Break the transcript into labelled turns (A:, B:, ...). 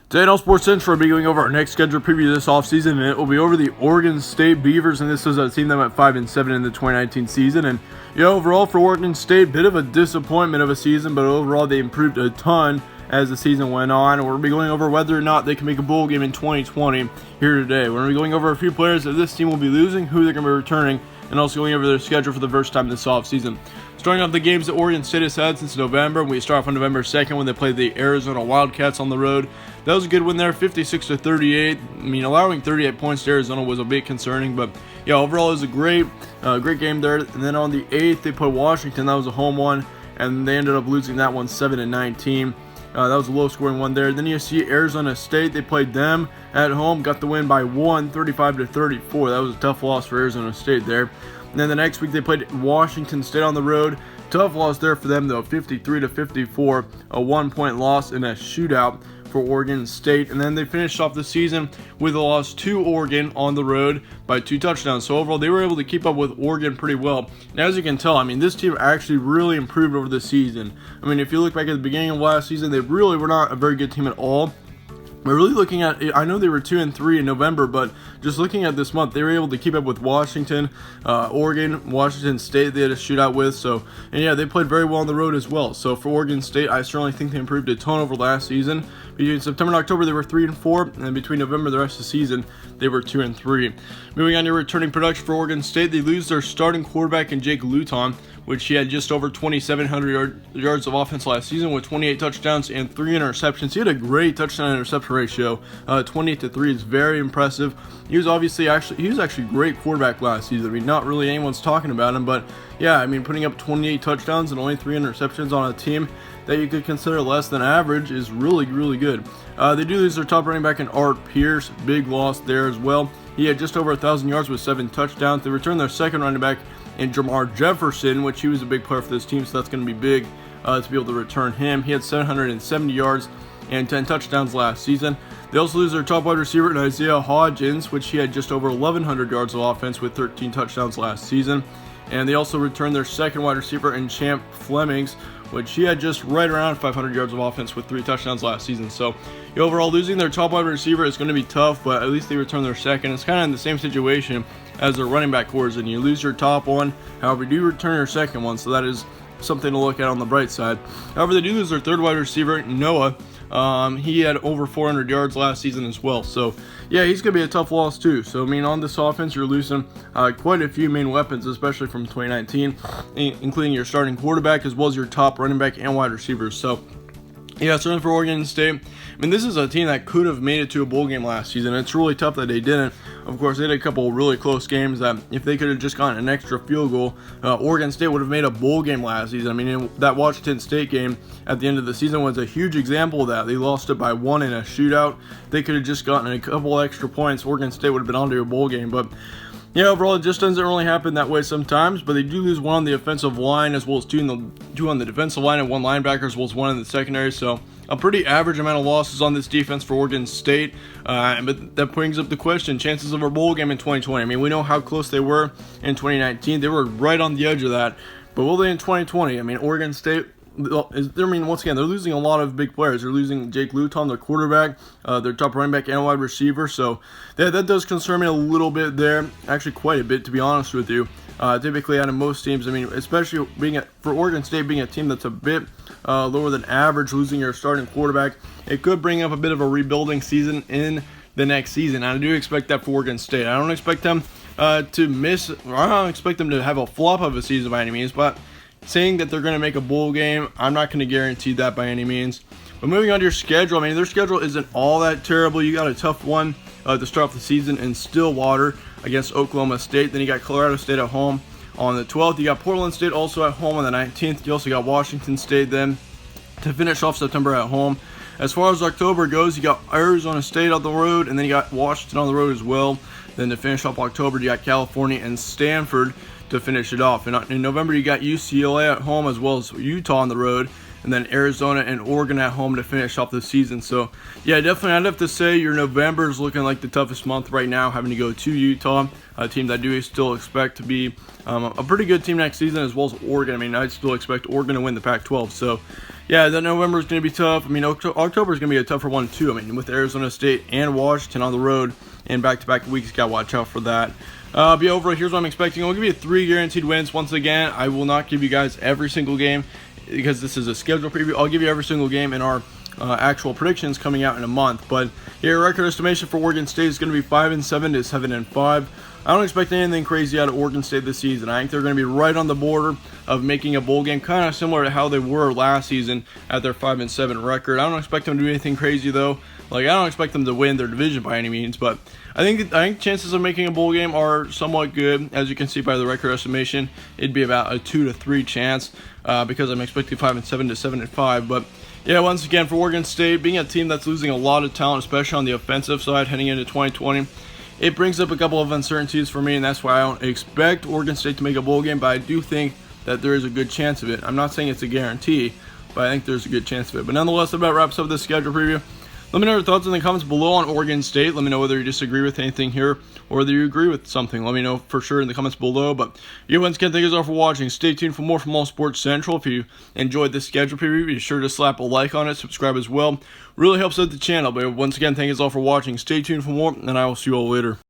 A: Today on Sports Central, we'll be going over our next schedule preview this offseason, and it will be over the Oregon State Beavers, and this is a team that went 5-7 in the 2019 season. And overall for Oregon State, bit of a disappointment of a season, but overall they improved a ton as the season went on. We're going to be going over whether or not they can make a bowl game in 2020 here today. We're going to be going over a few players that this team will be losing, who they're going to be returning, and also going over their schedule for the first time this offseason. Starting off the games that Oregon State has had since November, we start off on November 2nd when they played the Arizona Wildcats on the road. That was a good win there, 56-38. I mean, allowing 38 points to Arizona was a bit concerning, but yeah, overall it was a great game there. And then on the 8th, they played Washington. That was a home one, and they ended up losing that one 7-19. That was a low-scoring one there. Then you see Arizona State. They played them at home, got the win by 35-34. That was a tough loss for Arizona State there. And then the next week they played Washington State on the road. Tough loss there for them though, 53-54, a 1-point loss in a shootout for Oregon State. And then they finished off the season with a loss to Oregon on the road by 2 touchdowns. So overall, they were able to keep up with Oregon pretty well. And as you can tell, I mean, this team actually really improved over the season. I mean, if you look back at the beginning of last season, they really were not a very good team at all. We're really looking at, I know they were 2-3 in November, but just looking at this month, they were able to keep up with Washington, Oregon, Washington State they had a shootout with. So, and yeah, they played very well on the road as well. So for Oregon State, I certainly think they improved a ton over last season. Between September and October, they were 3-4, and between November and the rest of the season, they were 2-3. Moving on to returning production for Oregon State, they lose their starting quarterback in Jake Luton, which he had just over 2,700 yards of offense last season with 28 touchdowns and 3 interceptions. He had a great touchdown-interception ratio. 28-3 is very impressive. He was actually a great quarterback last season. I mean, not really anyone's talking about him, but yeah, I mean, putting up 28 touchdowns and only 3 interceptions on a team that you could consider less than average is really, really good. They do lose their top running back in Art Pierce. Big loss there as well. He had just over 1,000 yards with 7 touchdowns. They returned their second running back in Jamar Jefferson, which he was a big player for this team, so that's going to be big to be able to return him. He had 770 yards and 10 touchdowns last season. They also lose their top wide receiver in Isaiah Hodgins, which he had just over 1,100 yards of offense with 13 touchdowns last season. And they also returned their second wide receiver in Champ Flemings, which he had just right around 500 yards of offense with 3 touchdowns last season. So overall, losing their top wide receiver is going to be tough, but at least they return their second. It's kind of in the same situation as their running back cores, and you lose your top one. However, you do return your second one, so that is something to look at on the bright side. However, they do lose their third wide receiver, Noah. He had over 400 yards last season as well. So, yeah, he's going to be a tough loss too. So, I mean, on this offense, you're losing quite a few main weapons, especially from 2019, including your starting quarterback as well as your top running back and wide receivers. So, yeah, certainly for Oregon State, I mean, this is a team that could have made it to a bowl game last season. It's really tough that they didn't. Of course, they had a couple really close games that if they could have just gotten an extra field goal, Oregon State would have made a bowl game last season. I mean, that Washington State game at the end of the season was a huge example of that. They lost it by 1 in a shootout. They could have just gotten a couple extra points. Oregon State would have been onto a bowl game, but yeah, overall, it just doesn't really happen that way sometimes, but they do lose 1 on the offensive line as well as 2 on the defensive line and 1 linebacker as well as 1 in the secondary. So a pretty average amount of losses on this defense for Oregon State, but that brings up the question, chances of a bowl game in 2020. I mean, we know how close they were in 2019. They were right on the edge of that, but will they in 2020? I mean, Oregon State, once again, they're losing a lot of big players. They're losing Jake Luton, their quarterback, their top running back and wide receiver. So that does concern me a little bit there. Actually, quite a bit, to be honest with you. Typically, out of most teams, I mean, especially for Oregon State being a team that's a bit lower than average, losing your starting quarterback, it could bring up a bit of a rebuilding season in the next season. And I do expect that for Oregon State. I don't expect them to miss, or I don't expect them to have a flop of a season by any means, but saying that they're going to make a bowl game, I'm not going to guarantee that by any means. But moving on to your schedule, I mean, their schedule isn't all that terrible. You got a tough one to start off the season in Stillwater against Oklahoma State. Then you got Colorado State at home on the 12th. You got Portland State also at home on the 19th. You also got Washington State then to finish off September at home. As far as October goes, you got Arizona State on the road, and then you got Washington on the road as well. Then to finish off October, you got California and Stanford to finish it off. And in November, you got UCLA at home as well as Utah on the road, and then Arizona and Oregon at home to finish off the season. So, yeah, definitely I'd have to say your November is looking like the toughest month right now, having to go to Utah, a team that I do still expect to be a pretty good team next season, as well as Oregon. I mean, I still expect Oregon to win the Pac-12. So, Yeah, that November is going to be tough. I mean, October is going to be a tougher one too. I mean, with Arizona State and Washington on the road in back-to-back weeks, got to watch out for that. But yeah, overall, here's what I'm expecting. I'll give you 3 guaranteed wins. Once again, I will not give you guys every single game because this is a schedule preview. I'll give you every single game in our actual predictions coming out in a month. But yeah, record estimation for Oregon State is going to be 5-7 to 7-5. I don't expect anything crazy out of Oregon State this season. I think they're going to be right on the border of making a bowl game, kind of similar to how they were last season at their 5-7 record. I don't expect them to do anything crazy though. Like, I don't expect them to win their division by any means, but I think chances of making a bowl game are somewhat good. As you can see by the record estimation, it'd be about a 2 to 3 chance because I'm expecting 5-7 to 7-5. But yeah, once again, for Oregon State, being a team that's losing a lot of talent, especially on the offensive side heading into 2020, it brings up a couple of uncertainties for me, and that's why I don't expect Oregon State to make a bowl game, but I do think that there is a good chance of it. I'm not saying it's a guarantee, but I think there's a good chance of it. But nonetheless, that about wraps up this schedule preview. Let me know your thoughts in the comments below on Oregon State. Let me know whether you disagree with anything here or whether you agree with something. Let me know for sure in the comments below. But yeah, once again, thank you all for watching. Stay tuned for more from All Sports Central. If you enjoyed this schedule preview, be sure to slap a like on it, subscribe as well. Really helps out the channel. But once again, thank you all for watching. Stay tuned for more, and I will see you all later.